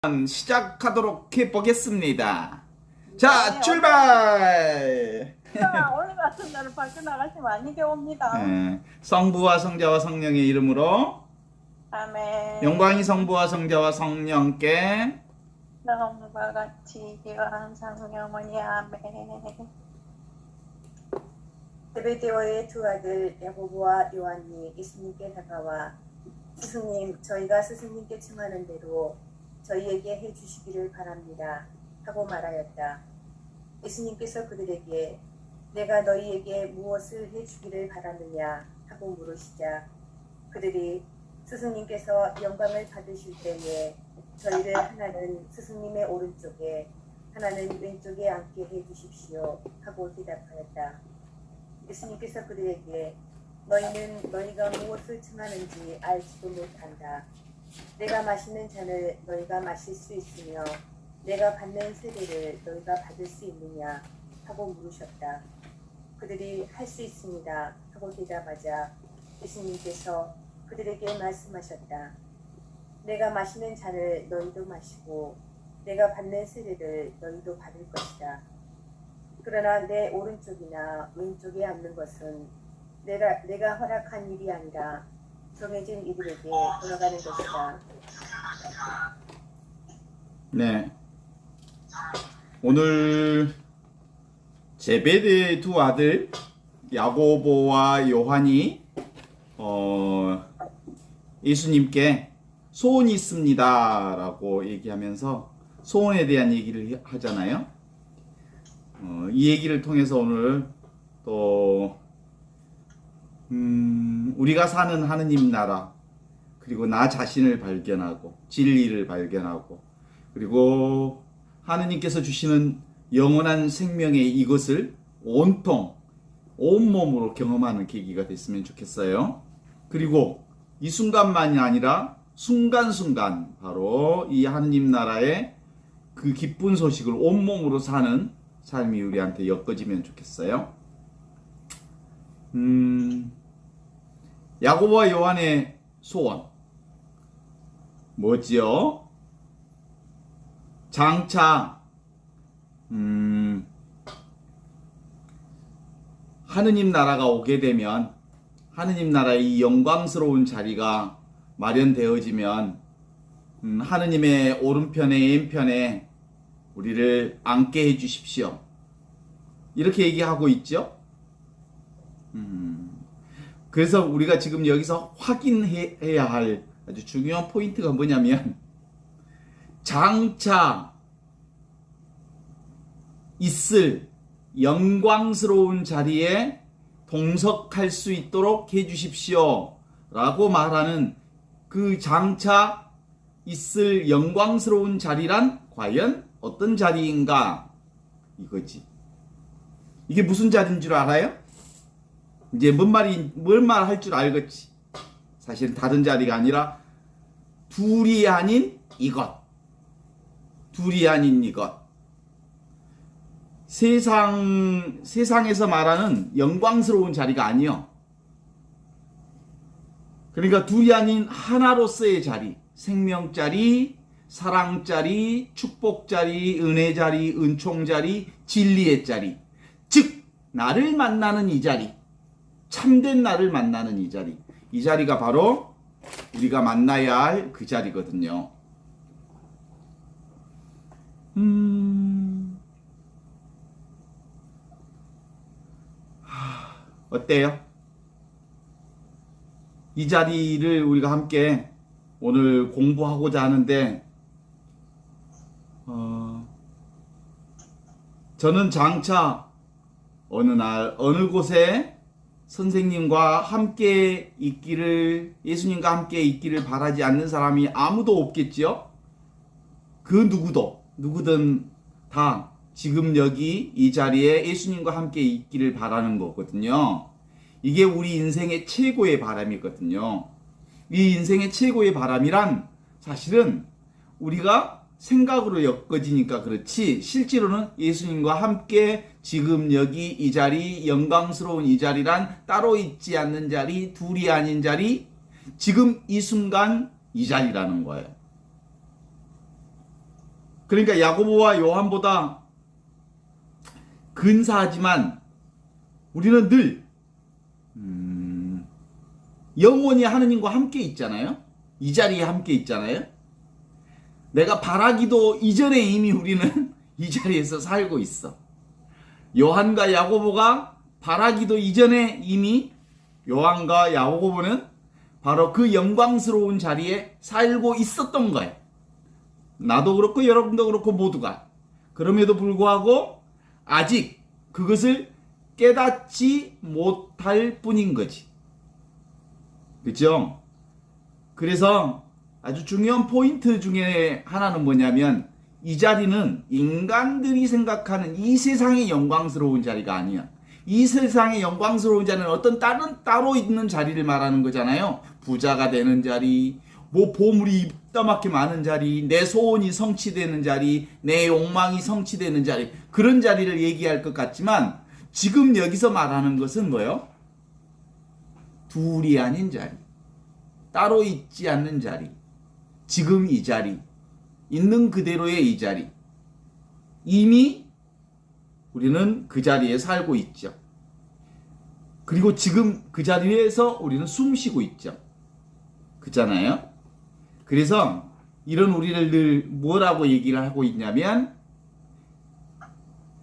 시작하도록 해보겠습니다. 자, 출발! 오늘 같은 날은 밖에 나가시면 안 되옵니다. 성부와 성자와 성령의 이름으로 아멘. 영광이 성부와 성자와 성령께 영과 같이 이와 항상 영원히 아멘. 데베데오의 두 아들 야고보와 요한이 예수님께 다가와 스승님, 저희가 스승님께 청하는 대로 저희에게 해주시기를 바랍니다 하고 말하였다. 예수님께서 그들에게 내가 너희에게 무엇을 해주기를 바라느냐 하고 물으시자 그들이 스승님께서 영광을 받으실 때에 저희를 하나는 스승님의 오른쪽에 하나는 왼쪽에 앉게 해주십시오 하고 대답하였다. 예수님께서 그들에게 너희는 너희가 무엇을 청하는지 알지도 못한다. 내가 마시는 잔을 너희가 마실 수 있으며 내가 받는 세례를 너희가 받을 수 있느냐 하고 물으셨다. 그들이 할 수 있습니다 하고 대답하자 예수님께서 그들에게 말씀하셨다. 내가 마시는 잔을 너희도 마시고 내가 받는 세례를 너희도 받을 것이다. 그러나 내 오른쪽이나 왼쪽에 앉는 것은 내가 허락한 일이 아니라 정해진 이들에게 돌아가는 것이다. 네, 오늘 제베데의 두 아들 야고보와 요한이 예수님께 소원이 있습니다 라고 얘기하면서 소원에 대한 얘기를 하잖아요. 이 얘기를 통해서 오늘 또 우리가 사는 하느님 나라, 그리고 나 자신을 발견하고 진리를 발견하고, 그리고 하느님께서 주시는 영원한 생명의 이것을 온통 온몸으로 경험하는 계기가 됐으면 좋겠어요. 그리고 이 순간만이 아니라 순간순간 바로 이 하느님 나라의 그 기쁜 소식을 온몸으로 사는 삶이 우리한테 엮어지면 좋겠어요. 야고보와 요한의 소원 뭐지요? 장차 하느님 나라가 오게 되면, 하느님 나라의 이 영광스러운 자리가 마련되어지면 하느님의 오른편에 왼편에 우리를 앉게 해주십시오 이렇게 얘기하고 있죠. 그래서 우리가 지금 여기서 확인해야 할 아주 중요한 포인트가 뭐냐면, 장차 있을 영광스러운 자리에 동석할 수 있도록 해주십시오 라고 말하는 그 장차 있을 영광스러운 자리란 과연 어떤 자리인가 이거지. 이게 무슨 자리인 줄 알아요? 이제 뭔 말 할 줄 알겠지. 사실 다른 자리가 아니라 둘이 아닌 이것. 둘이 아닌 이것. 세상에서 말하는 영광스러운 자리가 아니요. 그러니까 둘이 아닌 하나로서의 자리. 생명 자리, 사랑 자리, 축복 자리, 은혜 자리, 은총 자리, 진리의 자리. 즉 나를 만나는 이 자리. 참된 나를 만나는 이 자리. 이 자리가 바로 우리가 만나야 할 그 자리거든요. 어때요? 이 자리를 우리가 함께 오늘 공부하고자 하는데, 저는 장차 어느 날 어느 곳에 선생님과 함께 있기를, 예수님과 함께 있기를 바라지 않는 사람이 아무도 없겠지요? 그 누구든 다 지금 여기 이 자리에 예수님과 함께 있기를 바라는 거거든요. 이게 우리 인생의 최고의 바람이거든요. 이 인생의 최고의 바람이란 사실은 우리가 생각으로 엮어지니까 그렇지, 실제로는 예수님과 함께 지금 여기 이 자리, 영광스러운 이 자리란 따로 있지 않는 자리, 둘이 아닌 자리, 지금 이 순간 이 자리라는 거예요. 그러니까 야고보와 요한보다 근사하지만 우리는 늘 영원히 하느님과 함께 있잖아요. 이 자리에 함께 있잖아요. 내가 바라기도 이전에 이미 우리는 이 자리에서 살고 있어. 요한과 야고보가 바라기도 이전에 이미 요한과 야고보는 바로 그 영광스러운 자리에 살고 있었던 거예요. 나도 그렇고 여러분도 그렇고 모두가. 그럼에도 불구하고 아직 그것을 깨닫지 못할 뿐인 거지. 그렇죠? 그래서 아주 중요한 포인트 중에 하나는 뭐냐면 이 자리는 인간들이 생각하는 이 세상의 영광스러운 자리가 아니야. 이 세상의 영광스러운 자리는 어떤 다른 따로 있는 자리를 말하는 거잖아요. 부자가 되는 자리, 뭐 보물이 이따맣게 많은 자리, 내 소원이 성취되는 자리, 내 욕망이 성취되는 자리, 그런 자리를 얘기할 것 같지만 지금 여기서 말하는 것은 뭐예요? 둘이 아닌 자리, 따로 있지 않는 자리, 지금 이 자리, 있는 그대로의 이 자리, 이미 우리는 그 자리에 살고 있죠. 그리고 지금 그 자리에서 우리는 숨 쉬고 있죠. 그렇잖아요. 그래서 이런 우리를 늘 뭐라고 얘기를 하고 있냐면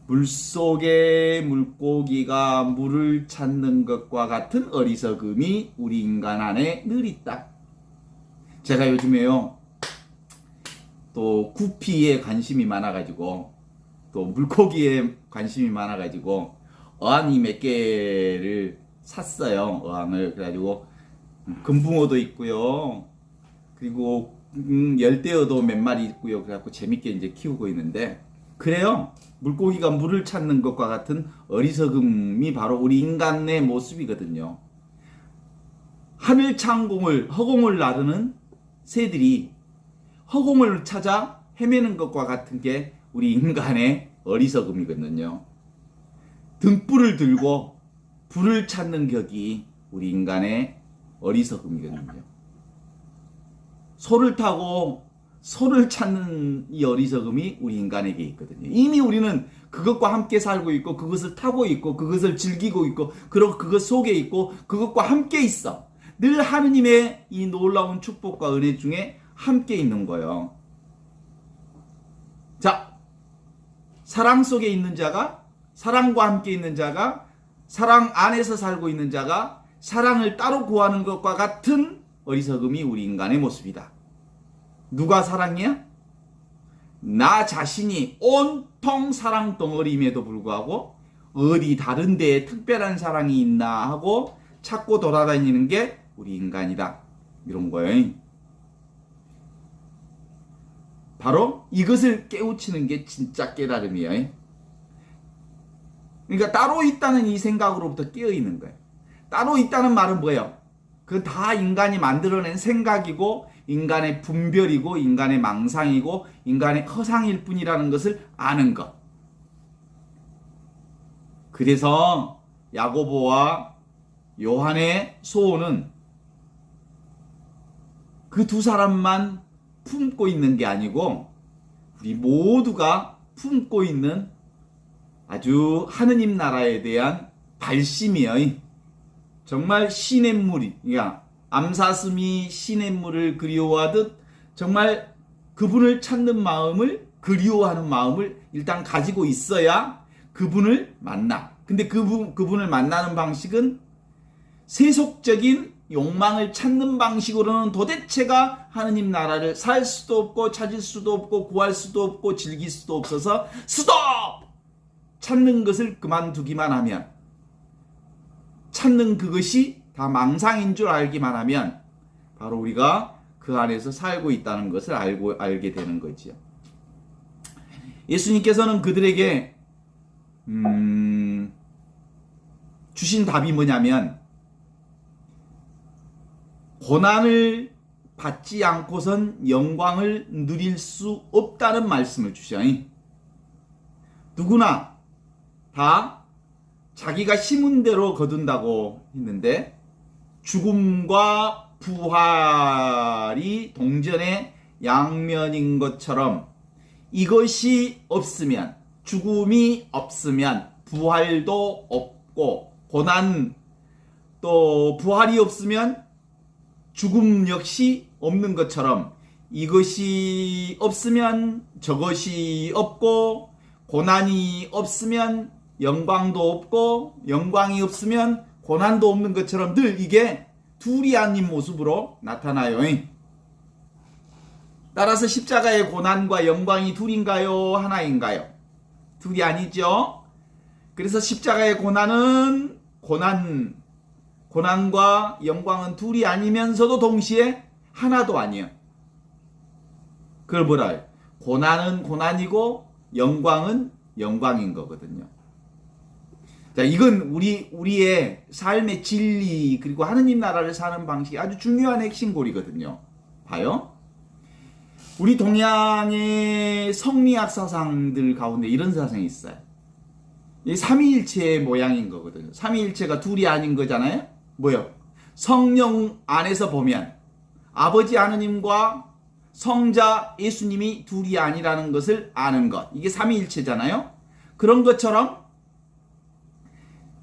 물속에 물고기가 물을 찾는 것과 같은 어리석음이 우리 인간 안에 늘 있다. 제가 요즘에요 또 구피에 관심이 많아가지고 또 물고기에 관심이 많아가지고 어항이 몇 개를 샀어요. 어항을. 그래가지고 금붕어도 있고요. 그리고 열대어도 몇 마리 있고요. 그래갖고 재밌게 이제 키우고 있는데 그래요. 물고기가 물을 찾는 것과 같은 어리석음이 바로 우리 인간의 모습이거든요. 하늘 창공을 허공을 나르는 새들이 허공을 찾아 헤매는 것과 같은 게 우리 인간의 어리석음이거든요. 등불을 들고 불을 찾는 격이 우리 인간의 어리석음이거든요. 소를 타고 소를 찾는 이 어리석음이 우리 인간에게 있거든요. 이미 우리는 그것과 함께 살고 있고 그것을 타고 있고 그것을 즐기고 있고 그리고 그것 속에 있고 그것과 함께 있어. 늘 하느님의 이 놀라운 축복과 은혜 중에 함께 있는 거예요. 자, 사랑 속에 있는 자가, 사랑과 함께 있는 자가, 사랑 안에서 살고 있는 자가 사랑을 따로 구하는 것과 같은 어리석음이 우리 인간의 모습이다. 누가 사랑이야? 나 자신이 온통 사랑 덩어리임에도 불구하고 어디 다른 데에 특별한 사랑이 있나 하고 찾고 돌아다니는 게 우리 인간이다. 이런 거예요. 바로 이것을 깨우치는 게 진짜 깨달음이에요. 그러니까 따로 있다는 이 생각으로부터 깨어 있는 거예요. 따로 있다는 말은 뭐예요? 그 다 인간이 만들어낸 생각이고 인간의 분별이고 인간의 망상이고 인간의 허상일 뿐이라는 것을 아는 것. 그래서 야고보와 요한의 소원은 그 두 사람만 품고 있는 게 아니고 우리 모두가 품고 있는 아주 하느님 나라에 대한 발심이에요. 정말 시냇물이, 그러니까 암사슴이 시냇물을 그리워하듯 정말 그분을 찾는 마음을, 그리워하는 마음을 일단 가지고 있어야 그분을 만나. 근데 그분을 만나는 방식은 세속적인 욕망을 찾는 방식으로는 도대체가 하느님 나라를 살 수도 없고 찾을 수도 없고 구할 수도 없고 즐길 수도 없어서 스톱! 찾는 것을 그만두기만 하면, 찾는 그것이 다 망상인 줄 알기만 하면 바로 우리가 그 안에서 살고 있다는 것을 알게 되는 거지요. 예수님께서는 그들에게 주신 답이 뭐냐면 고난을 받지 않고선 영광을 누릴 수 없다는 말씀을 주셔요. 누구나 다 자기가 심은 대로 거둔다고 했는데 죽음과 부활이 동전의 양면인 것처럼 이것이 없으면, 죽음이 없으면 부활도 없고, 고난 또 부활이 없으면 죽음 역시 없는 것처럼, 이것이 없으면 저것이 없고, 고난이 없으면 영광도 없고, 영광이 없으면 고난도 없는 것처럼 늘 이게 둘이 아닌 모습으로 나타나요. 따라서 십자가의 고난과 영광이 둘인가요? 하나인가요? 둘이 아니죠. 그래서 십자가의 고난은 고난과 영광은 둘이 아니면서도 동시에 하나도 아니에요. 그걸 뭐라 해요? 고난은 고난이고 영광은 영광인 거거든요. 자, 이건 우리의 삶의 진리, 그리고 하느님 나라를 사는 방식이 아주 중요한 핵심골이거든요. 봐요. 우리 동양의 성리학 사상들 가운데 이런 사상이 있어요. 이 삼위일체의 모양인 거거든요. 삼위일체가 둘이 아닌 거잖아요. 뭐요? 성령 안에서 보면 아버지 하느님과 성자 예수님이 둘이 아니라는 것을 아는 것. 이게 삼위일체잖아요. 그런 것처럼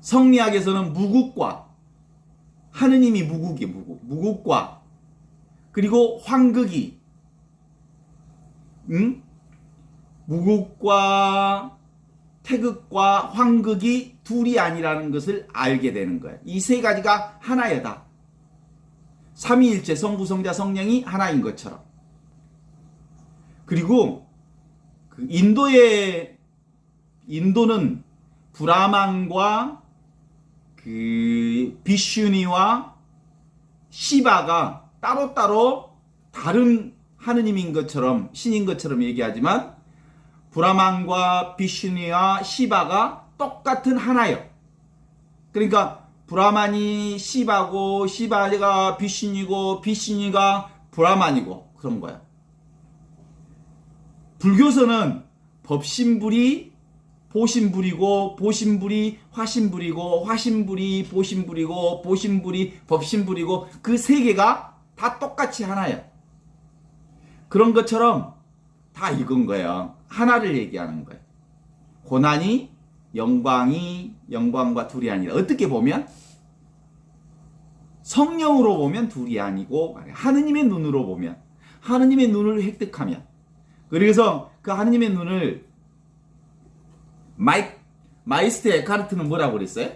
성리학에서는 무국과, 하느님이 무국과, 그리고 황극이, 무국과 태극과 황극이 둘이 아니라는 것을 알게 되는 거예요. 이 세 가지가 하나여다. 삼위일체, 성부, 성자, 성령이 하나인 것처럼. 그리고 인도는 브라만과 비슈니와 시바가 따로따로 다른 하느님인 것처럼, 신인 것처럼 얘기하지만 브라만과 비슈니와 시바가 똑같은 하나요. 그러니까 브라만이 시바고, 시바가 비슈니고, 비슈니가 브라만이고, 그런 거야. 불교서는 법신불이 보신불이고, 보신불이 화신불이고, 화신불이 보신불이고, 보신불이 법신불이고, 그 세 개가 다 똑같이 하나예요. 그런 것처럼 다 이건 거예요. 하나를 얘기하는 거예요. 고난이 영광과 둘이 아니라, 어떻게 보면 성령으로 보면 둘이 아니고 하느님의 눈으로 보면, 하느님의 눈을 획득하면, 그래서 그 하느님의 눈을 마이스터 에카르트는 뭐라고 그랬어요?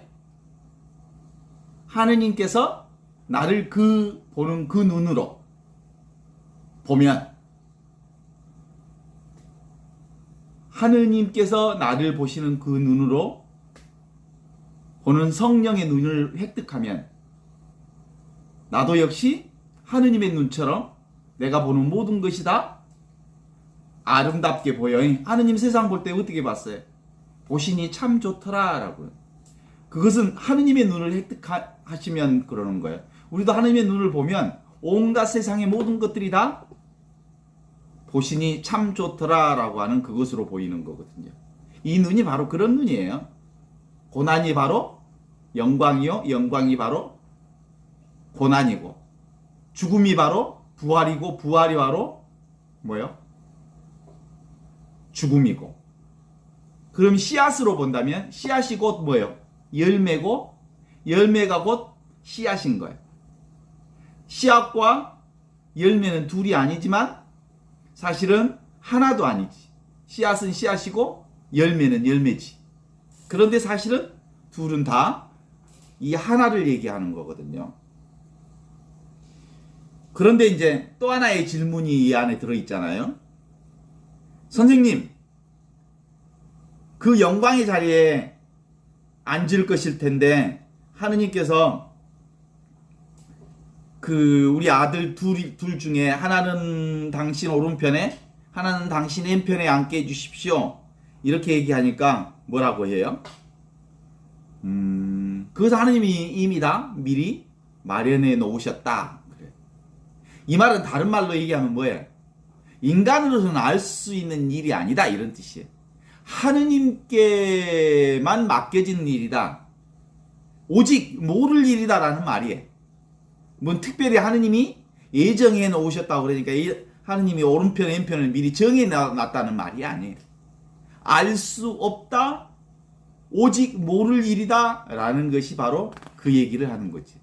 하느님께서 나를 보는 그 눈으로 보면, 하느님께서 나를 보시는 그 눈으로 보는 성령의 눈을 획득하면 나도 역시 하느님의 눈처럼 내가 보는 모든 것이 다 아름답게 보여. 하느님 세상 볼 때 어떻게 봤어요? 보시니 참 좋더라 라고요. 그것은 하느님의 눈을 획득하시면 그러는 거예요. 우리도 하느님의 눈을 보면 온갖 세상의 모든 것들이 다 보시니 참 좋더라 라고 하는 그것으로 보이는 거거든요. 이 눈이 바로 그런 눈이에요. 고난이 바로 영광이요, 영광이 바로 고난이고, 죽음이 바로 부활이고, 부활이 바로 뭐요? 죽음이고. 그럼 씨앗으로 본다면 씨앗이 곧 뭐예요? 열매고, 열매가 곧 씨앗인 거예요. 씨앗과 열매는 둘이 아니지만 사실은 하나도 아니지. 씨앗은 씨앗이고 열매는 열매지. 그런데 사실은 둘은 다 이 하나를 얘기하는 거거든요. 그런데 이제 또 하나의 질문이 이 안에 들어있잖아요. 선생님, 그 영광의 자리에 앉을 것일 텐데 하느님께서 우리 아들 둘 중에 하나는 당신 오른편에, 하나는 당신 왼편에 앉게 해주십시오. 이렇게 얘기하니까 뭐라고 해요? 그것은 하느님이 이미 다 미리 마련해 놓으셨다. 그래. 이 말은 다른 말로 얘기하면 뭐예요? 인간으로서는 알 수 있는 일이 아니다, 이런 뜻이에요. 하느님께만 맡겨진 일이다. 오직 모를 일이다라는 말이에요. 뭐 특별히 하느님이 예정해 놓으셨다고 그러니까 하느님이 오른편 왼편을 미리 정해놨다는 말이 아니에요. 알 수 없다, 오직 모를 일이다 라는 것이 바로 그 얘기를 하는 거지.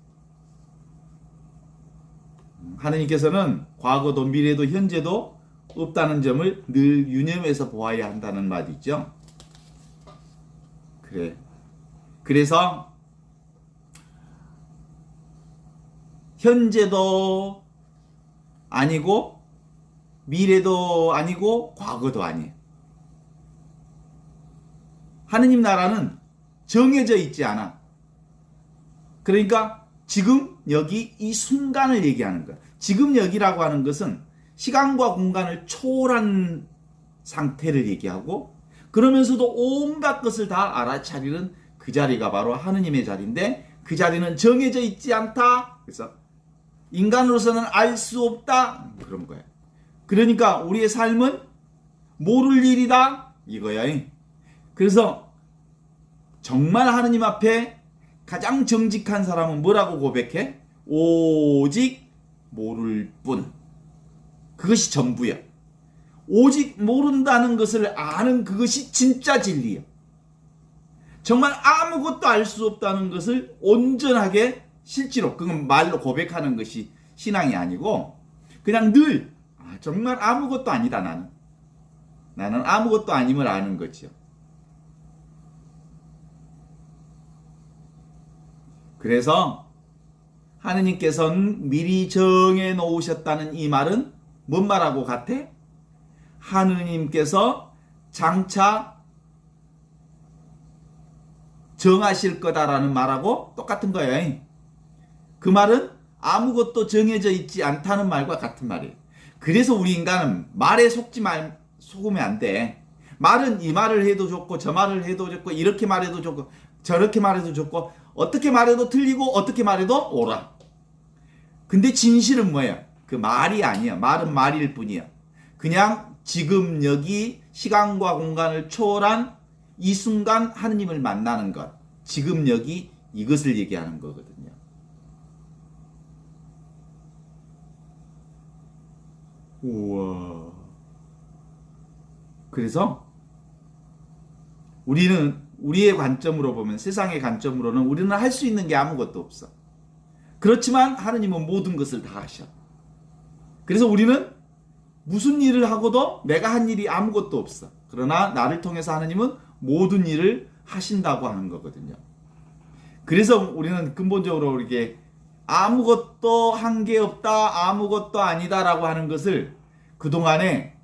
하느님께서는 과거도 미래도 현재도 없다는 점을 늘 유념해서 보아야 한다는 말이죠. 그래서 현재도 아니고 미래도 아니고 과거도 아니에요. 하느님 나라는 정해져 있지 않아. 그러니까 지금 여기 이 순간을 얘기하는 거야. 지금 여기라고 하는 것은 시간과 공간을 초월한 상태를 얘기하고, 그러면서도 온갖 것을 다 알아차리는 그 자리가 바로 하느님의 자리인데, 그 자리는 정해져 있지 않다. 그래서 인간으로서는 알 수 없다. 그런 거야. 그러니까 우리의 삶은 모를 일이다. 이거야. 그래서 정말 하느님 앞에 가장 정직한 사람은 뭐라고 고백해? 오직 모를 뿐. 그것이 전부야. 오직 모른다는 것을 아는 그것이 진짜 진리야. 정말 아무것도 알 수 없다는 것을 온전하게 실제로 그건 말로 고백하는 것이 신앙이 아니고, 그냥 늘 정말 아무것도 아니다. 나는 아무것도 아님을 아는 거죠. 그래서 하느님께서는 미리 정해 놓으셨다는 이 말은 뭔 말하고 같아? 하느님께서 장차 정하실 거다라는 말하고 똑같은 거예요. 그 말은 아무것도 정해져 있지 않다는 말과 같은 말이에요. 그래서 우리 인간은 말에 속으면 안 돼. 말은 이 말을 해도 좋고 저 말을 해도 좋고 이렇게 말해도 좋고 저렇게 말해도 좋고 어떻게 말해도 틀리고 어떻게 말해도 옳아. 근데 진실은 뭐예요? 그 말이 아니야. 말은 말일 뿐이야. 그냥 지금 여기 시간과 공간을 초월한 이 순간 하느님을 만나는 것, 지금 여기 이것을 얘기하는 거거든요. 우와. 그래서 우리는 우리의 관점으로 보면, 세상의 관점으로는 우리는 할 수 있는 게 아무것도 없어. 그렇지만 하느님은 모든 것을 다 하셔. 그래서 우리는 무슨 일을 하고도 내가 한 일이 아무것도 없어. 그러나 나를 통해서 하느님은 모든 일을 하신다고 하는 거거든요. 그래서 우리는 근본적으로 이렇게 아무것도 한 게 없다, 아무것도 아니다라고 하는 것을 그동안에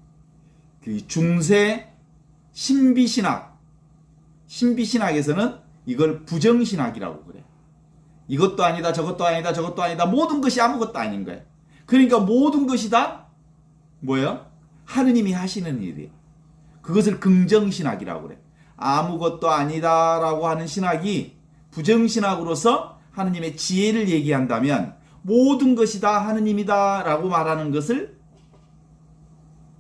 그 중세 신비신학에서는 이걸 부정신학이라고 그래. 이것도 아니다, 저것도 아니다, 저것도 아니다, 모든 것이 아무것도 아닌 거야. 그러니까 모든 것이 다 뭐예요? 하느님이 하시는 일이에요. 그것을 긍정신학이라고 그래. 아무것도 아니다라고 하는 신학이 부정신학으로서 하느님의 지혜를 얘기한다면, 모든 것이 다 하느님이다라고 말하는 것을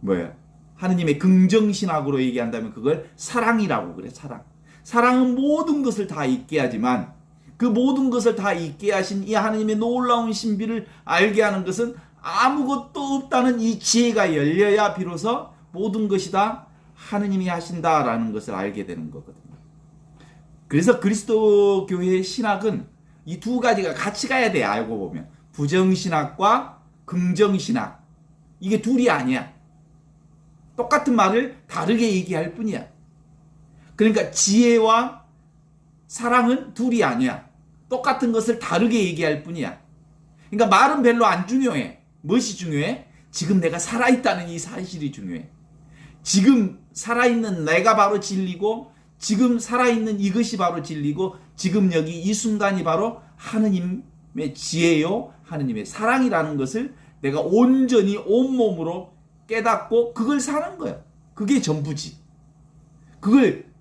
뭐예요? 하느님의 긍정신학으로 얘기한다면 그걸 사랑이라고 그래. 사랑은 모든 것을 다 있게 하지만, 그 모든 것을 다 있게 하신 이 하느님의 놀라운 신비를 알게 하는 것은 아무것도 없다는 이 지혜가 열려야 비로소 모든 것이 다 하느님이 하신다라는 것을 알게 되는 거거든요. 그래서 그리스도 교회의 신학은 이 두 가지가 같이 가야 돼. 알고 보면 부정신학과 긍정신학, 이게 둘이 아니야. 똑같은 말을 다르게 얘기할 뿐이야. 그러니까 지혜와 사랑은 둘이 아니야. 똑같은 것을 다르게 얘기할 뿐이야. 그러니까 말은 별로 안 중요해. 무엇이 중요해? 지금 내가 살아있다는 이 사실이 중요해. 지금 살아있는 내가 바로 진리고, 지금 살아있는 이것이 바로 진리고, 지금 여기 이 순간이 바로 하느님의 지혜요, 하느님의 사랑이라는 것을 내가 온전히 온몸으로 깨닫고 그걸 사는 거야. 그게 전부지. 그걸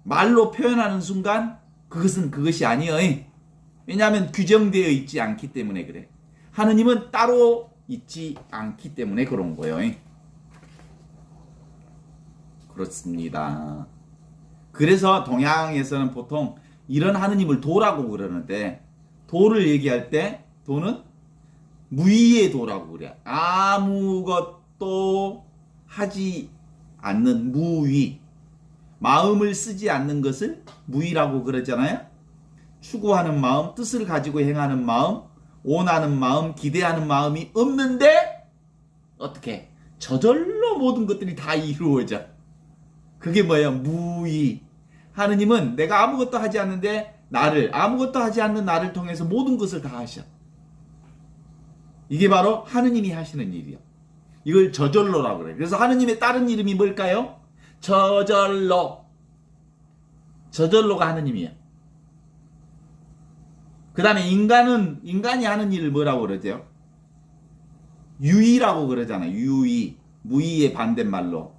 말로 표현하는 순간 그것은 그것이 아니에요. 왜냐하면 규정되어 있지 않기 때문에 그래. 하느님은 따로 있지 않기 때문에 그런 거예요. 그렇습니다. 그래서 동양에서는 보통 이런 하느님을 도라고 그러는데, 도를 얘기할 때 도는 무의의 도라고 그래. 아무것 아무것도 하지 않는 무의, 마음을 쓰지 않는 것을 무의라고 그러잖아요. 추구하는 마음, 뜻을 가지고 행하는 마음, 원하는 마음, 기대하는 마음이 없는데 어떻게? 저절로 모든 것들이 다 이루어져. 그게 뭐예요? 무의. 하느님은 내가 아무것도 하지 않는데 아무것도 하지 않는 나를 통해서 모든 것을 다 하셔. 이게 바로 하느님이 하시는 일이요. 이걸 저절로라고 그래요. 그래서 하느님의 다른 이름이 뭘까요? 저절로. 저절로가 하느님이야. 그 다음에 인간이 하는 일을 뭐라고 그러죠? 유의라고 그러잖아요. 유의. 무의의 반대말로.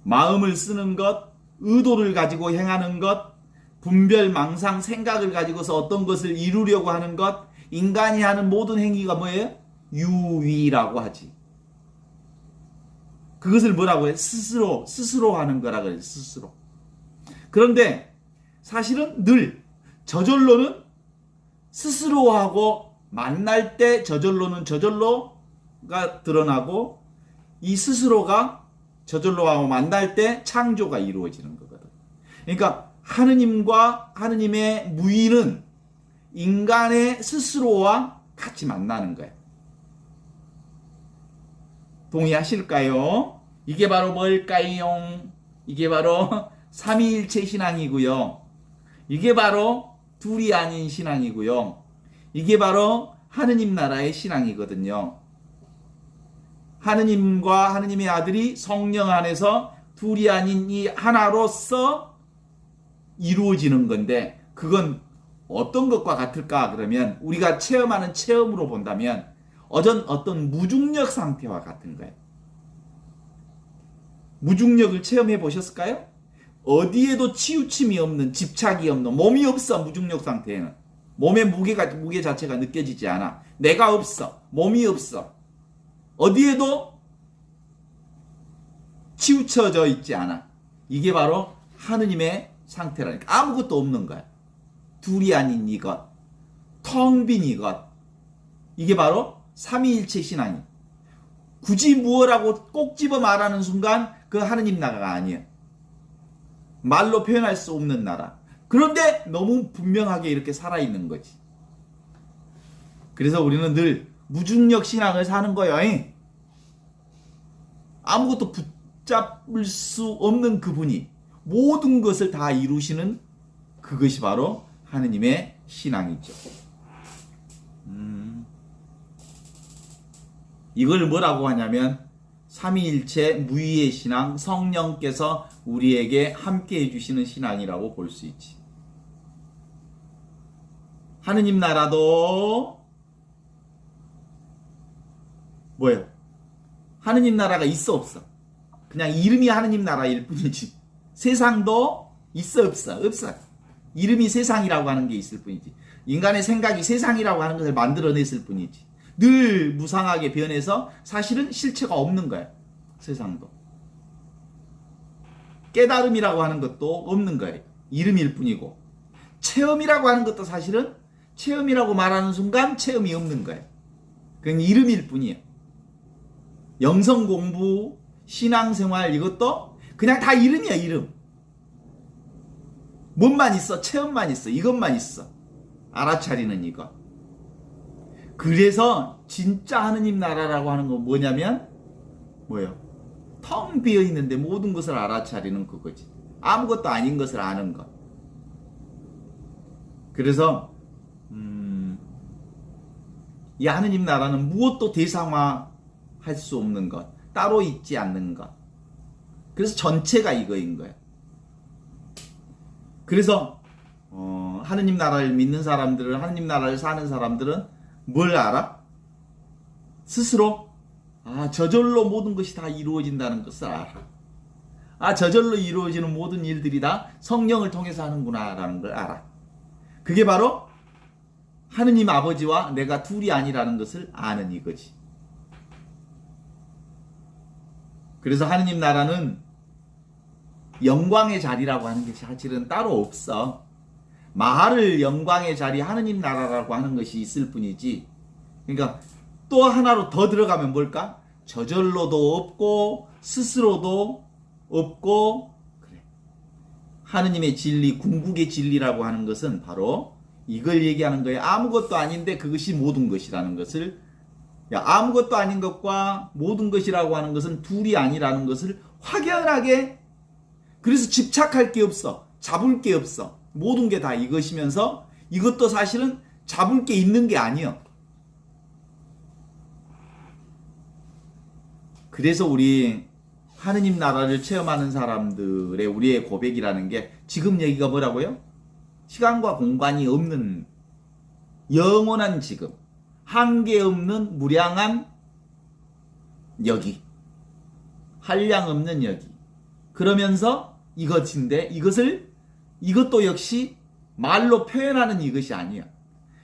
마음을 쓰는 것, 의도를 가지고 행하는 것, 분별, 망상, 생각을 가지고서 어떤 것을 이루려고 하는 것, 인간이 하는 모든 행위가 뭐예요? 유의라고 하지. 그것을 뭐라고 해? 스스로 하는 거라 그래. 스스로. 그런데 사실은 늘 저절로는 스스로하고 만날 때 저절로는 저절로가 드러나고, 이 스스로가 저절로하고 만날 때 창조가 이루어지는 거거든. 그러니까 하느님과 하느님의 무의는 인간의 스스로와 같이 만나는 거예요. 동의하실까요? 이게 바로 뭘까요? 이게 바로 삼위일체 신앙이고요. 이게 바로 둘이 아닌 신앙이고요. 이게 바로 하느님 나라의 신앙이거든요. 하느님과 하느님의 아들이 성령 안에서 둘이 아닌 이 하나로서 이루어지는 건데, 그건 어떤 것과 같을까? 그러면 우리가 체험하는 체험으로 본다면 어떤 무중력 상태와 같은 거예요. 무중력을 체험해 보셨을까요? 어디에도 치우침이 없는, 집착이 없는, 몸이 없어. 무중력 상태에는 몸의 무게 자체가 느껴지지 않아. 내가 없어. 몸이 없어. 어디에도 치우쳐져 있지 않아. 이게 바로 하느님의 상태라니까. 아무것도 없는 거야. 둘이 아닌 이것, 텅 빈 이것. 이게 바로 삼위일체 신앙이. 굳이 무엇라고 꼭 집어 말하는 순간 그 하느님 나라가 아니에요. 말로 표현할 수 없는 나라. 그런데 너무 분명하게 이렇게 살아있는 거지. 그래서 우리는 늘 무중력 신앙을 사는 거예요. 아무것도 붙잡을 수 없는 그분이 모든 것을 다 이루시는 그것이 바로 하느님의 신앙이죠. 이걸 뭐라고 하냐면 삼위일체 무의의 신앙, 성령께서 우리에게 함께 해주시는 신앙이라고 볼 수 있지. 하느님 나라도 뭐예요? 하느님 나라가 있어 없어? 그냥 이름이 하느님 나라일 뿐이지. 세상도 있어 없어? 없어. 이름이 세상이라고 하는 게 있을 뿐이지. 인간의 생각이 세상이라고 하는 것을 만들어냈을 뿐이지. 늘 무상하게 변해서 사실은 실체가 없는 거야. 세상도. 깨달음이라고 하는 것도 없는 거예요. 이름일 뿐이고. 체험이라고 하는 것도 사실은 체험이라고 말하는 순간 체험이 없는 거예요. 그건 이름일 뿐이에요. 영성 공부, 신앙생활 이것도 그냥 다 이름이야. 이름. 뭔만 있어? 체험만 있어. 이것만 있어. 알아차리는 이것. 그래서 진짜 하느님 나라라고 하는 건 뭐냐면 뭐예요? 텅 비어 있는데 모든 것을 알아차리는 그거지. 아무것도 아닌 것을 아는 것. 그래서 이 하느님 나라는 무엇도 대상화할 수 없는 것, 따로 있지 않는 것. 그래서 전체가 이거인 거예요. 그래서 하느님 나라를 믿는 사람들은, 하느님 나라를 사는 사람들은 뭘 알아? 스스로 저절로 모든 것이 다 이루어진다는 것을 알아. 저절로 이루어지는 모든 일들이 다 성령을 통해서 하는구나 라는 걸 알아. 그게 바로 하느님 아버지와 내가 둘이 아니라는 것을 아는 이거지. 그래서 하느님 나라는 영광의 자리라고 하는 게 사실은 따로 없어. 마할 영광의 자리, 하느님 나라라고 하는 것이 있을 뿐이지. 그러니까 또 하나로 더 들어가면 뭘까? 저절로도 없고 스스로도 없고 그래. 하느님의 진리, 궁극의 진리라고 하는 것은 바로 이걸 얘기하는 거예요. 아무것도 아닌데 그것이 모든 것이라는 것을, 아무것도 아닌 것과 모든 것이라고 하는 것은 둘이 아니라는 것을 확연하게, 그래서 집착할 게 없어. 잡을 게 없어. 모든 게 다 이것이면서 이것도 사실은 잡을 게 있는 게 아니야. 그래서 우리 하느님 나라를 체험하는 사람들의 우리의 고백이라는 게 지금 얘기가 뭐라고요? 시간과 공간이 없는 영원한 지금, 한계 없는 무량한 여기, 한량 없는 여기. 그러면서 이것인데 이것도 역시 말로 표현하는 이것이 아니야.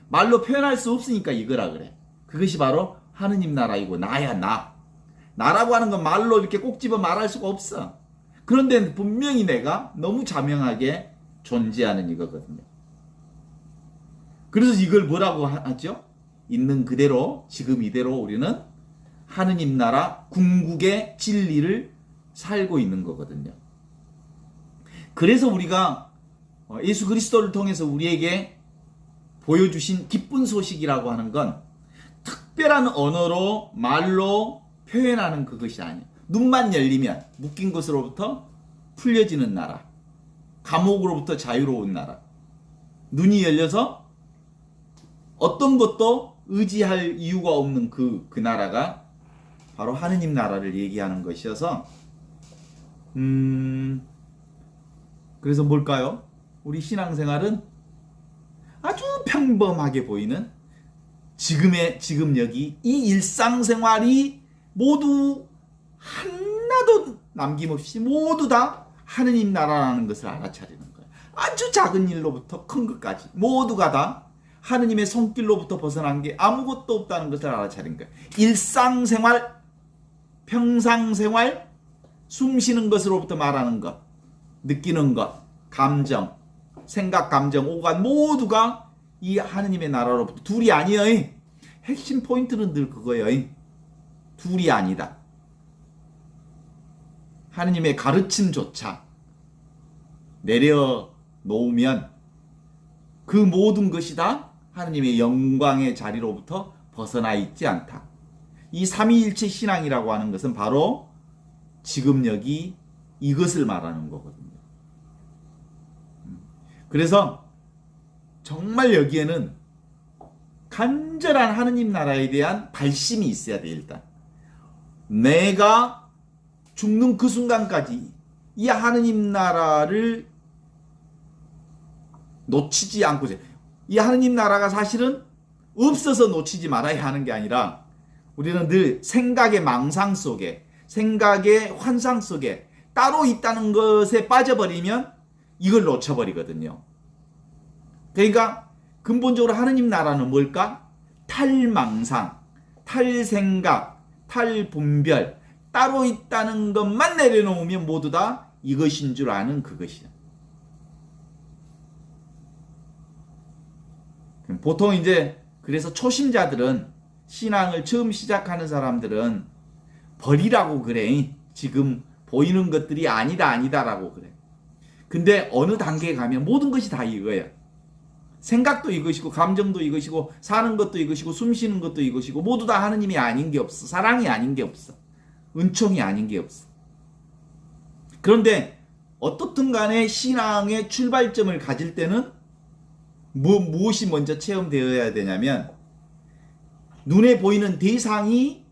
말로 표현할 수 없으니까 이거라 그래. 그것이 바로 하느님 나라이고 나야 나. 나라고 하는 건 말로 이렇게 꼭 집어 말할 수가 없어. 그런데 분명히 내가 너무 자명하게 존재하는 이거거든요. 그래서 이걸 뭐라고 하죠? 있는 그대로 지금 이대로 우리는 하느님 나라 궁극의 진리를 살고 있는 거거든요. 그래서 우리가 예수 그리스도를 통해서 우리에게 보여주신 기쁜 소식이라고 하는 건 특별한 언어로 말로 표현하는 그것이 아니에요. 눈만 열리면 묶인 것으로부터 풀려지는 나라, 감옥으로부터 자유로운 나라, 눈이 열려서 어떤 것도 의지할 이유가 없는 그 나라가 바로 하느님 나라를 얘기하는 것이어서 그래서 뭘까요? 우리 신앙생활은 아주 평범하게 보이는 지금 여기 이 일상생활이 모두 하나도 남김없이 모두 다 하느님 나라라는 것을 알아차리는 거예요. 아주 작은 일로부터 큰 것까지 모두가 다 하느님의 손길로부터 벗어난 게 아무것도 없다는 것을 알아차린 거예요. 일상생활, 평상생활, 숨쉬는 것으로부터 말하는 것, 느끼는 것, 감정, 생각, 감정, 오감 모두가 이 하느님의 나라로부터 둘이 아니에요. 핵심 포인트는 늘 그거예요. 둘이 아니다. 하느님의 가르침조차 내려놓으면 그 모든 것이 다 하느님의 영광의 자리로부터 벗어나 있지 않다. 이 삼위일체 신앙이라고 하는 것은 바로 지금 여기 이것을 말하는 거거든요. 그래서 정말 여기에는 간절한 하느님 나라에 대한 발심이 있어야 돼. 일단 내가 죽는 그 순간까지 이 하느님 나라를 놓치지 않고, 이 하느님 나라가 사실은 없어서 놓치지 말아야 하는 게 아니라 우리는 늘 생각의 망상 속에, 생각의 환상 속에 따로 있다는 것에 빠져버리면 이걸 놓쳐버리거든요. 그러니까 근본적으로 하느님 나라는 뭘까? 탈망상, 탈생각, 탈분별, 따로 있다는 것만 내려놓으면 모두 다 이것인 줄 아는 그것이야. 보통 이제 그래서 초심자들은, 신앙을 처음 시작하는 사람들은 버리라고 그래. 지금 보이는 것들이 아니다라고 그래. 근데 어느 단계에 가면 모든 것이 다 이거야. 생각도 이것이고, 감정도 이것이고, 사는 것도 이것이고, 숨 쉬는 것도 이것이고, 모두 다 하느님이 아닌 게 없어. 사랑이 아닌 게 없어. 은총이 아닌 게 없어. 그런데 어떻든 간에 신앙의 출발점을 가질 때는 무엇이 먼저 체험되어야 되냐면, 눈에 보이는 대상이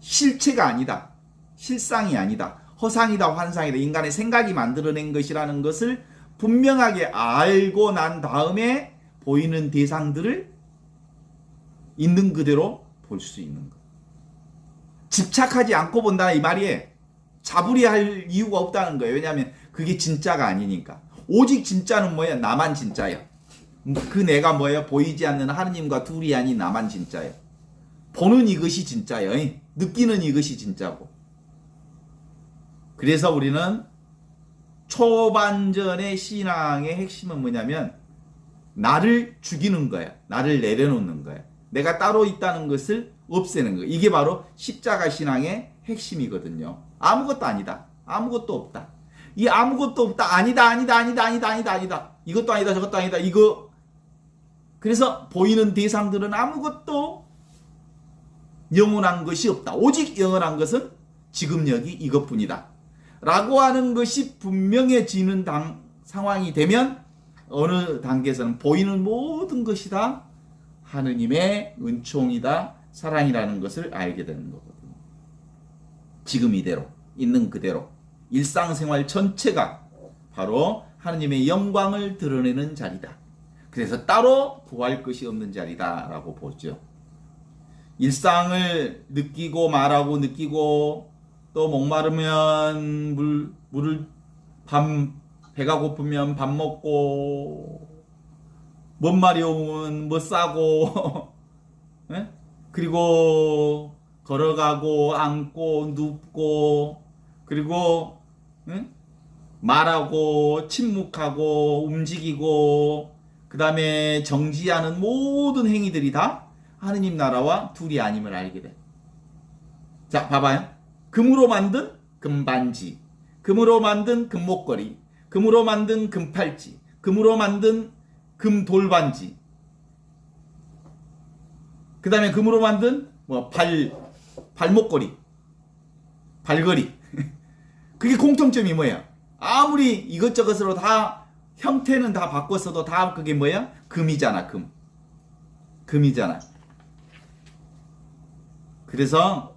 실체가 아니다. 실상이 아니다. 허상이다, 환상이다. 인간의 생각이 만들어낸 것이라는 것을 분명하게 알고 난 다음에 보이는 대상들을 있는 그대로 볼 수 있는 것. 집착하지 않고 본다 이 말이에요. 잡으려 할 이유가 없다는 거예요. 왜냐하면 그게 진짜가 아니니까. 오직 진짜는 뭐야? 나만 진짜야. 그 내가 뭐야? 보이지 않는 하느님과 둘이 아닌 나만 진짜야. 보는 이것이 진짜예요. 느끼는 이것이 진짜고. 그래서 우리는 초반전의 신앙의 핵심은 뭐냐면 나를 죽이는 거야. 나를 내려놓는 거야. 내가 따로 있다는 것을 없애는 거예요. 이게 바로 십자가 신앙의 핵심이거든요. 아무것도 아니다. 아무것도 없다. 이 아무것도 없다. 아니다. 이것도 아니다. 저것도 아니다. 이거. 그래서 보이는 대상들은 아무것도 영원한 것이 없다. 오직 영원한 것은 지금 여기 이것뿐이다. 라고 하는 것이 분명해지는 상황이 되면 어느 단계에서는 보이는 모든 것이 다 하느님의 은총이다, 사랑이라는 것을 알게 되는 거거든요. 지금 이대로, 있는 그대로 일상생활 전체가 바로 하느님의 영광을 드러내는 자리다. 그래서 따로 구할 것이 없는 자리다 라고 보죠. 일상을 느끼고 말하고 느끼고 또 목마르면 물을 배가 고프면 밥 먹고 못 마려우면 뭐 싸고 예? 그리고 걸어가고 앉고 눕고 그리고 예? 말하고 침묵하고 움직이고 그 다음에 정지하는 모든 행위들이 다 하느님 나라와 둘이 아님을 알게 돼. 자, 봐봐요. 금으로 만든 금반지, 금으로 만든 금목걸이, 금으로 만든 금팔찌, 금으로 만든 금돌반지, 그 다음에 금으로 만든 발목걸이, 발걸이. 그게 공통점이 뭐야? 아무리 이것저것으로 다 형태는 다 바꿨어도 다 그게 뭐야? 금이잖아, 금. 금이잖아. 그래서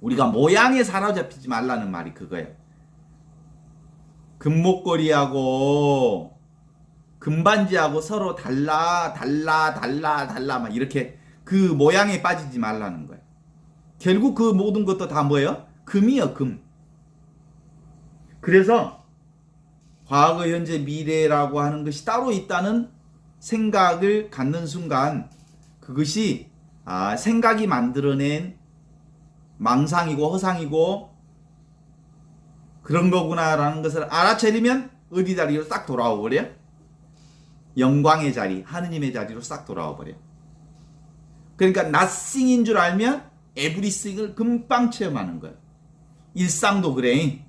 우리가 모양에 사로잡히지 말라는 말이 그거예요. 금목걸이하고 금반지하고 서로 달라 막 이렇게 그 모양에 빠지지 말라는 거예요. 결국 그 모든 것도 다 뭐예요? 금이요, 금. 그래서 과거, 현재, 미래라고 하는 것이 따로 있다는 생각을 갖는 순간 그것이 생각이 만들어낸 망상이고 허상이고 그런 거구나라는 것을 알아차리면 어디 자리로 싹 돌아와 버려요? 영광의 자리, 하느님의 자리로 싹 돌아와 버려요. 그러니까 nothing인 줄 알면 everything을 금방 체험하는 거예요. 일상도 그래.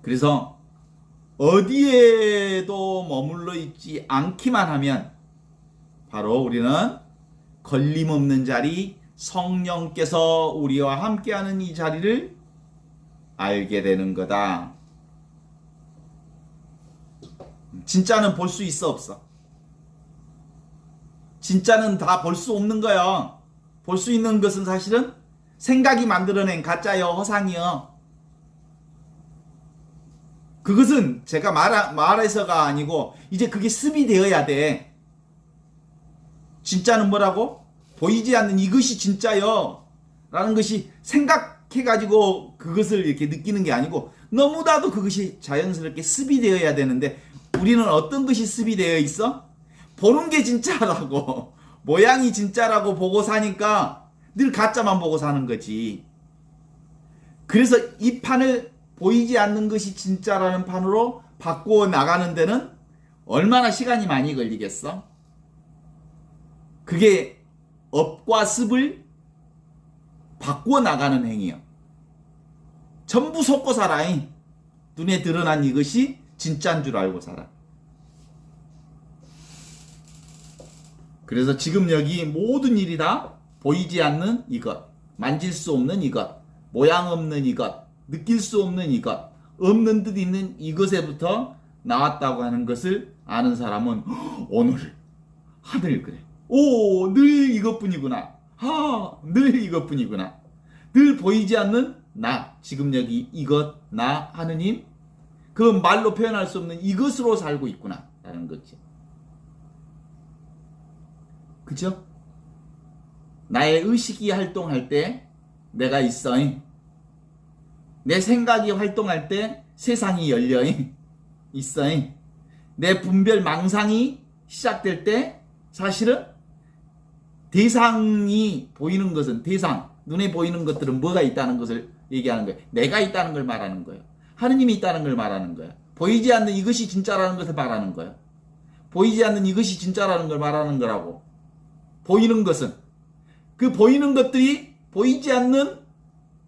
그래서 어디에도 머물러 있지 않기만 하면 바로 우리는 걸림없는 자리, 성령께서 우리와 함께하는 이 자리를 알게 되는 거다. 진짜는 볼 수 있어, 없어? 진짜는 다 볼 수 없는 거야. 볼 수 있는 것은 사실은 생각이 만들어낸 가짜요, 허상이요. 그것은 제가 말해서가 아니고 이제 그게 습이 되어야 돼. 진짜는 뭐라고? 보이지 않는 이것이 진짜요 라는 것이 생각해가지고 그것을 이렇게 느끼는 게 아니고 너무나도 그것이 자연스럽게 습이 되어야 되는데 우리는 어떤 것이 습이 되어 있어? 보는 게 진짜라고 모양이 진짜라고 보고 사니까 늘 가짜만 보고 사는 거지. 그래서 이 판을 보이지 않는 것이 진짜라는 판으로 바꾸어 나가는 데는 얼마나 시간이 많이 걸리겠어? 그게 업과 습을 바꾸어 나가는 행위요. 전부 속고 살아. 눈에 드러난 이것이 진짜인 줄 알고 살아. 그래서 지금 여기 모든 일이 다 보이지 않는 이것, 만질 수 없는 이것, 모양 없는 이것, 느낄 수 없는 이것, 없는 듯 있는 이것에부터 나왔다고 하는 것을 아는 사람은 오늘 하늘 그래. 오, 늘 이것뿐이구나. 늘 이것뿐이구나. 늘 보이지 않는 나, 지금 여기 이것, 나, 하느님, 그 말로 표현할 수 없는 이것으로 살고 있구나 라는 거지. 그죠? 나의 의식이 활동할 때 내가 있어. 내 생각이 활동할 때 세상이 열려 있어. 내 분별 망상이 시작될 때 사실은 대상이 보이는 것은 대상, 눈에 보이는 것들은 뭐가 있다는 것을 얘기하는 거예요. 내가 있다는 걸 말하는 거예요. 하느님이 있다는 걸 말하는 거예요. 보이지 않는 이것이 진짜라는 것을 말하는 거예요. 보이지 않는 이것이 진짜라는 걸 말하는 거라고. 보이는 것은 그 보이는 것들이 보이지 않는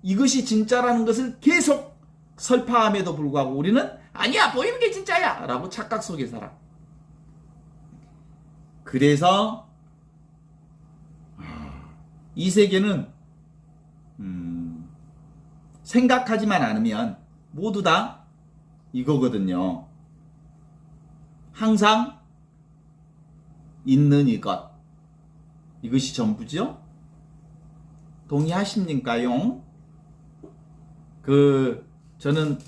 이것이 진짜라는 것을 계속 설파함에도 불구하고 우리는 아니야, 보이는 게 진짜야 라고 착각 속에 살아. 그래서 이 세계는 생각하지만 않으면 모두 다 이거거든요. 항상 있는 이것이 전부죠. 동의하십니까요? 저는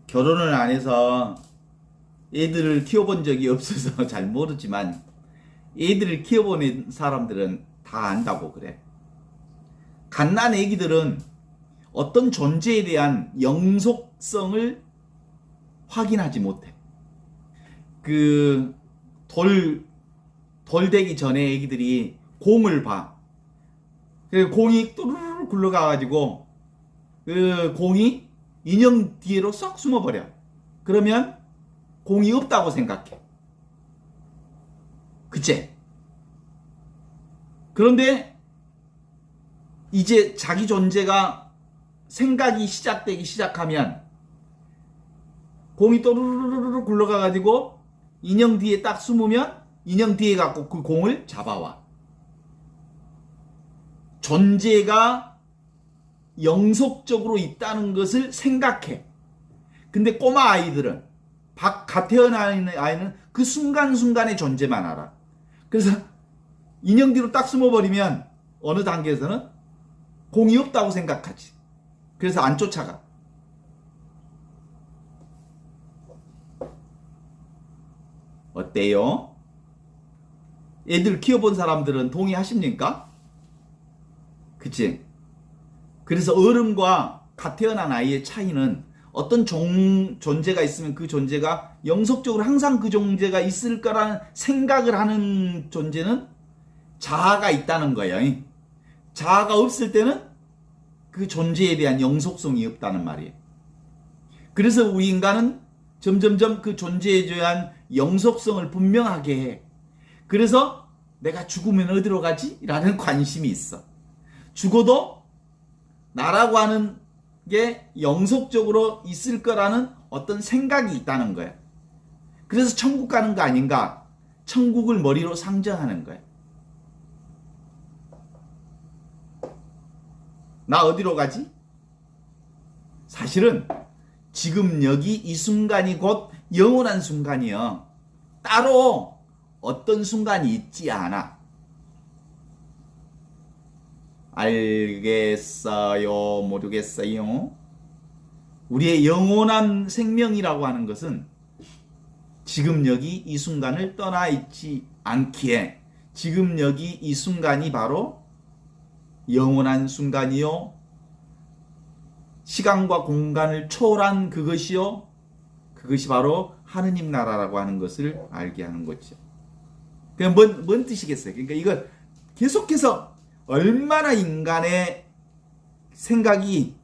결혼을 안 해서 애들을 키워본 적이 없어서 잘 모르지만 애들을 키워본 사람들은 다 안다고 그래. 갓난 애기들은 어떤 존재에 대한 영속성을 확인하지 못해. 돌 되기 전에 애기들이 공을 봐. 그 공이 또르르 굴러가가지고 그 공이 인형 뒤로 쏙 숨어버려. 그러면 공이 없다고 생각해. 그치? 그런데 이제 자기 존재가 생각이 시작되기 시작하면 공이 또르르르르 굴러가가지고 인형 뒤에 딱 숨으면 인형 뒤에 갖고 그 공을 잡아와. 존재가 영속적으로 있다는 것을 생각해. 근데 꼬마 아이들은 갓 태어난 아이는 그 순간순간의 존재만 알아. 그래서 인형 뒤로 딱 숨어버리면 어느 단계에서는 공이 없다고 생각하지. 그래서 안 쫓아가. 어때요? 애들 키워본 사람들은 동의하십니까? 그치? 그래서 어른과 갓 태어난 아이의 차이는 어떤 존재가 있으면 그 존재가 영속적으로 항상 그 존재가 있을 거라는 생각을 하는 존재는 자아가 있다는 거예요. 자아가 없을 때는 그 존재에 대한 영속성이 없다는 말이에요. 그래서 우리 인간은 점점점 그 존재에 대한 영속성을 분명하게 해. 그래서 내가 죽으면 어디로 가지? 라는 관심이 있어. 죽어도 나라고 하는 게 영속적으로 있을 거라는 어떤 생각이 있다는 거야. 그래서 천국 가는 거 아닌가? 천국을 머리로 상정하는 거야. 나 어디로 가지? 사실은 지금 여기 이 순간이 곧 영원한 순간이요. 따로 어떤 순간이 있지 않아. 알겠어요? 모르겠어요? 우리의 영원한 생명이라고 하는 것은 지금 여기 이 순간을 떠나 있지 않기에 지금 여기 이 순간이 바로 영원한 순간이요. 시간과 공간을 초월한 그것이요. 그것이 바로 하느님 나라라고 하는 것을 알게 하는 거죠. 그냥 뭔 뜻이겠어요? 그러니까 이걸 계속해서 얼마나 인간의 생각이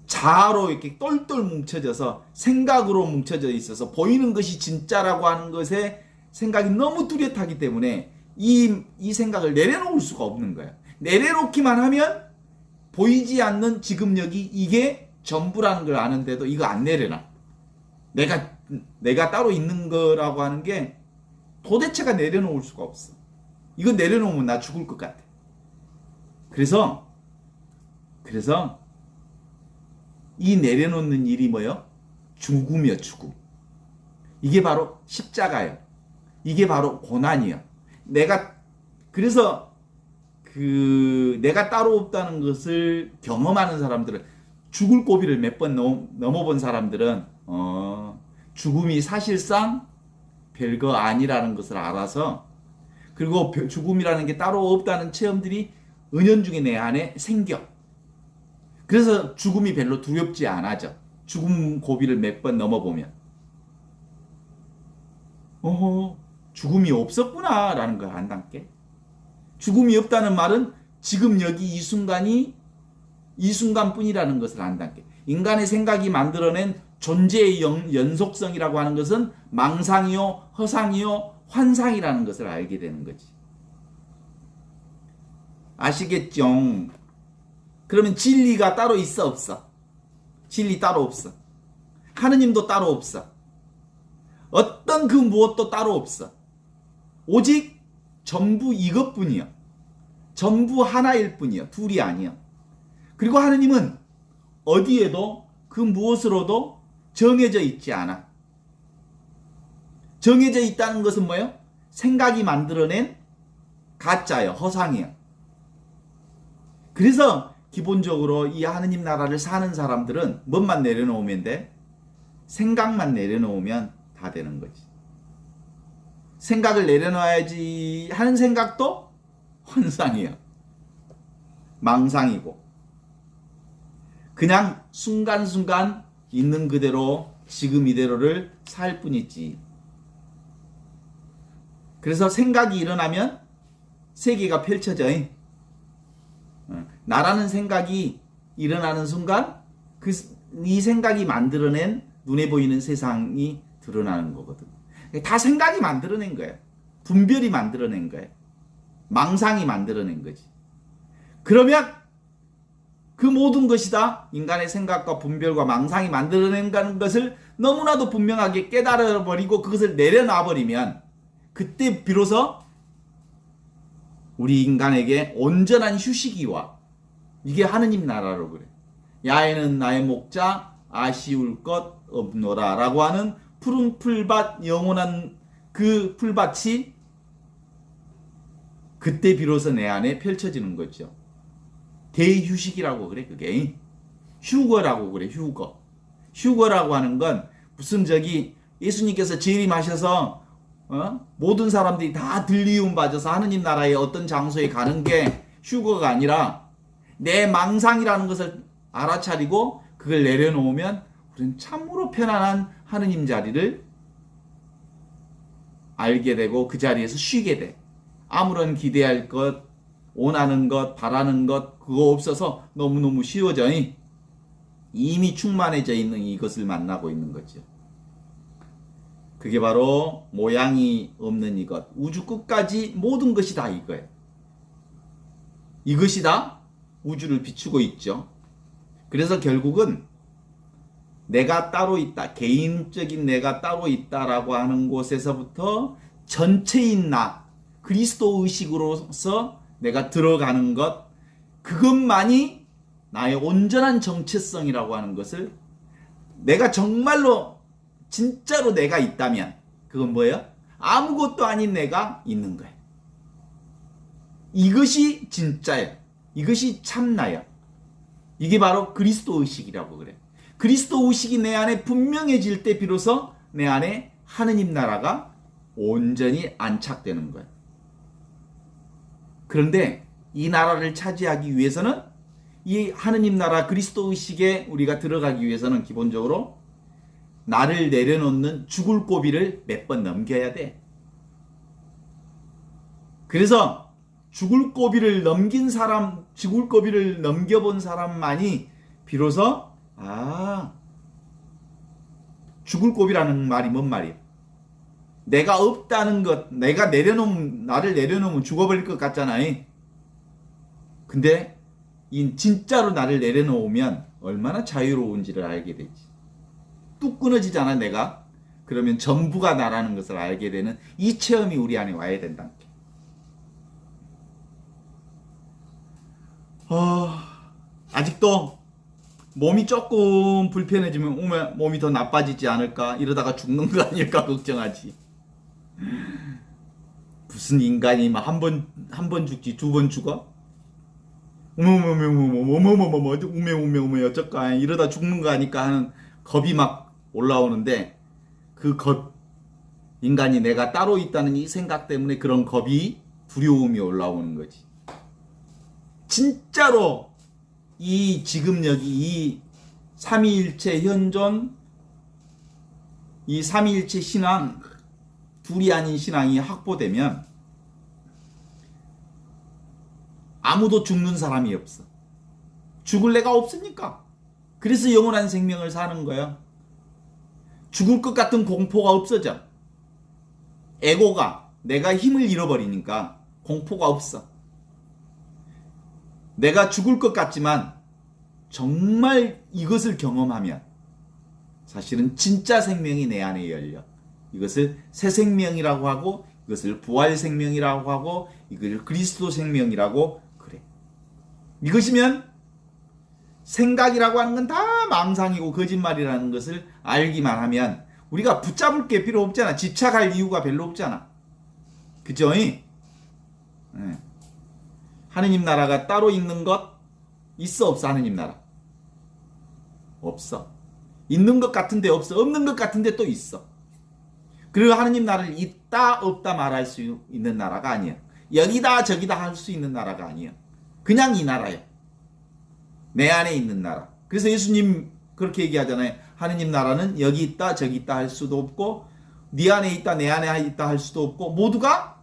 자아로 이렇게 똘똘 뭉쳐져서 생각으로 뭉쳐져 있어서 보이는 것이 진짜라고 하는 것에 생각이 너무 뚜렷하기 때문에 이 생각을 내려놓을 수가 없는 거예요. 내려놓기만 하면 보이지 않는 지금 여기 이게 전부라는 걸 아는데도 이거 안 내려놔. 내가 따로 있는 거라고 하는 게 도대체가 내려놓을 수가 없어. 이거 내려놓으면 나 죽을 것 같아. 그래서 이 내려놓는 일이 뭐요? 죽음이요, 죽음. 이게 바로 십자가예요. 이게 바로 고난이요. 그래서 내가 따로 없다는 것을 경험하는 사람들은 죽을 고비를 몇 번 넘어본 사람들은 죽음이 사실상 별거 아니라는 것을 알아서 그리고 죽음이라는 게 따로 없다는 체험들이 은연중에 내 안에 생겨. 그래서 죽음이 별로 두렵지 않아져. 죽음 고비를 몇 번 넘어보면 죽음이 없었구나 라는 걸 안단게. 죽음이 없다는 말은 지금 여기 이 순간이 이 순간뿐이라는 것을 안단게. 인간의 생각이 만들어낸 존재의 연속성이라고 하는 것은 망상이요, 허상이요, 환상이라는 것을 알게 되는 거지. 아시겠죠? 그러면 진리가 따로 있어 없어? 진리 따로 없어. 하느님도 따로 없어. 어떤 그 무엇도 따로 없어. 오직 전부 이것뿐이야. 전부 하나일 뿐이야. 둘이 아니야. 그리고 하느님은 어디에도 그 무엇으로도 정해져 있지 않아. 정해져 있다는 것은 뭐예요? 생각이 만들어낸 가짜예요. 허상이에요. 그래서 기본적으로 이 하느님 나라를 사는 사람들은 뭔만 내려놓으면 돼? 생각만 내려놓으면 다 되는 거지. 생각을 내려놔야지 하는 생각도 환상이야. 망상이고. 그냥 순간순간 있는 그대로 지금 이대로를 살 뿐이지. 그래서 생각이 일어나면 세계가 펼쳐져. 나라는 생각이 일어나는 순간 이 생각이 만들어낸 눈에 보이는 세상이 드러나는 거거든. 다 생각이 만들어낸 거야. 분별이 만들어낸 거야. 망상이 만들어낸 거지. 그러면 그 모든 것이 다 인간의 생각과 분별과 망상이 만들어낸다는 것을 너무나도 분명하게 깨달아버리고 그것을 내려놔버리면 그때 비로소 우리 인간에게 온전한 휴식이 와. 이게 하느님 나라로 그래. 야에는 나의 목자 아쉬울 것 없노라 라고 하는 푸른 풀밭 영원한 그 풀밭이 그때 비로소 내 안에 펼쳐지는 거죠. 대휴식이라고 그래. 그게 휴거라고 그래. 휴거. 휴거라고 하는 건 무슨 예수님께서 재림하셔서 모든 사람들이 다 들리움 받아서 하느님 나라의 어떤 장소에 가는 게 휴거가 아니라 내 망상이라는 것을 알아차리고 그걸 내려놓으면 우리는 참으로 편안한 하느님 자리를 알게 되고 그 자리에서 쉬게 돼. 아무런 기대할 것, 원하는 것, 바라는 것 그거 없어서 너무너무 쉬워져. 이미 충만해져 있는 이것을 만나고 있는 거죠. 그게 바로 모양이 없는 이것. 우주 끝까지 모든 것이 다 이거예요. 이것이 다 우주를 비추고 있죠. 그래서 결국은 내가 따로 있다. 개인적인 내가 따로 있다라고 하는 곳에서부터 전체인 나, 그리스도 의식으로서 내가 들어가는 것, 그것만이 나의 온전한 정체성이라고 하는 것을 내가 정말로 진짜로 내가 있다면 그건 뭐예요? 아무것도 아닌 내가 있는 거예요. 이것이 진짜예요. 이것이 참나예요. 이게 바로 그리스도 의식이라고 그래. 그리스도 의식이 내 안에 분명해질 때 비로소 내 안에 하느님 나라가 온전히 안착되는 거예요. 그런데 이 나라를 차지하기 위해서는 이 하느님 나라 그리스도 의식에 우리가 들어가기 위해서는 기본적으로 나를 내려놓는 죽을 고비를 몇 번 넘겨야 돼. 그래서 죽을 고비를 넘긴 사람, 죽을 고비를 넘겨본 사람만이 비로소 죽을 고비라는 말이 뭔 말이야? 내가 없다는 것, 내가 나를 내려놓으면 죽어버릴 것 같잖아. 근데 진짜로 나를 내려놓으면 얼마나 자유로운지를 알게 되지. 뚝 끊어지잖아 내가. 그러면 전부가 나라는 것을 알게 되는 이 체험이 우리 안에 와야 된다. 아직도 몸이 조금 불편해지면 몸이 더 나빠지지 않을까, 이러다가 죽는 거 아닐까 걱정하지. 무슨 인간이 막 한 번 죽지 두 번 죽어? 우메 어쩔까, 이러다 죽는 거 아닐까 하는 겁이 막 올라오는데, 그 인간이 내가 따로 있다는 이 생각 때문에 그런 겁이, 두려움이 올라오는 거지. 진짜로 이 지금 여기 이 삼위일체 현존, 이 삼위일체 신앙, 둘이 아닌 신앙이 확보되면 아무도 죽는 사람이 없어. 죽을 애가 없으니까. 그래서 영원한 생명을 사는 거야. 죽을 것 같은 공포가 없어져. 에고가, 내가 힘을 잃어버리니까 공포가 없어. 내가 죽을 것 같지만 정말 이것을 경험하면 사실은 진짜 생명이 내 안에 열려. 이것을 새 생명이라고 하고, 이것을 부활 생명이라고 하고, 이것을 그리스도 생명이라고 그래. 이것이면 생각이라고 하는 건 다 망상이고 거짓말이라는 것을 알기만 하면 우리가 붙잡을 게 필요 없잖아. 집착할 이유가 별로 없잖아. 그죠? 하느님 나라가 따로 있는 것 있어 없어? 하느님 나라 없어. 있는 것 같은데 없어. 없는 것 같은데 또 있어. 그리고 하느님 나라를 있다 없다 말할 수 있는 나라가 아니야. 여기다 저기다 할 수 있는 나라가 아니야. 그냥 이 나라야. 내 안에 있는 나라. 그래서 예수님 그렇게 얘기하잖아요. 하느님 나라는 여기 있다 저기 있다 할 수도 없고, 네 안에 있다 내 안에 있다 할 수도 없고, 모두가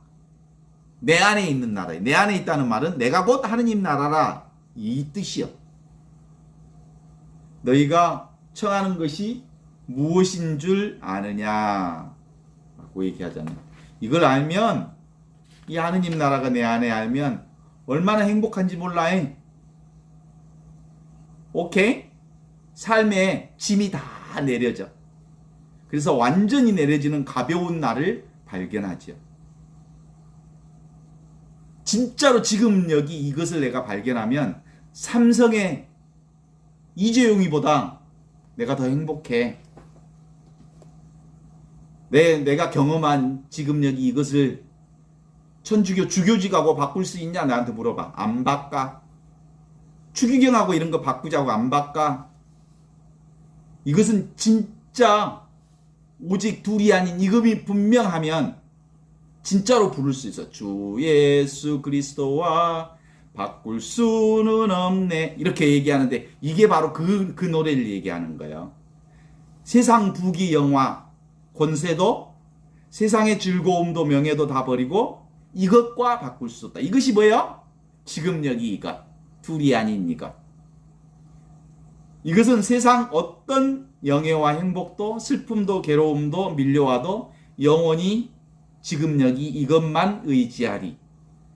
내 안에 있는 나라예요. 내 안에 있다는 말은 내가 곧 하느님 나라라, 이 뜻이요. 너희가 청하는 것이 무엇인 줄 아느냐 라고 얘기하잖아요. 이걸 알면, 이 하느님 나라가 내 안에 알면 얼마나 행복한지 몰라. 오케이? 삶에 짐이 다 내려져. 그래서 완전히 내려지는 가벼운 나를 발견하죠. 진짜로 지금 여기 이것을 내가 발견하면 삼성의 이재용이보다 내가 더 행복해. 내가 경험한 지금 여기 이것을 천주교 주교직하고 바꿀 수 있냐? 나한테 물어봐. 안 바꿔. 추기경하고 이런 거 바꾸자고 안 바꿔. 이것은 진짜 오직 둘이 아닌 이금이 분명하면 진짜로 부를 수 있어. 주 예수 그리스도와 바꿀 수는 없네. 이렇게 얘기하는데 이게 바로 그 노래를 얘기하는 거예요. 세상 부귀 영화 권세도 세상의 즐거움도 명예도 다 버리고 이것과 바꿀 수 없다. 이것이 뭐예요? 지금 여기 이것. 둘이 아닌 이것. 이것은 세상 어떤 영예와 행복도 슬픔도 괴로움도 밀려와도 영원히 지금 여기 이것만 의지하리.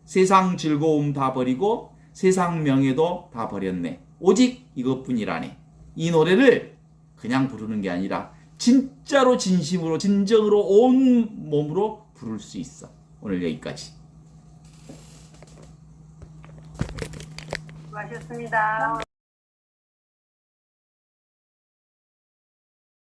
세상 즐거움 다 버리고 세상 명예도 다 버렸네. 오직 이것뿐이라네. 이 노래를 그냥 부르는 게 아니라 진짜로 진심으로 진정으로 온 몸으로 부를 수 있어. 오늘 여기까지. 수고하셨습니다.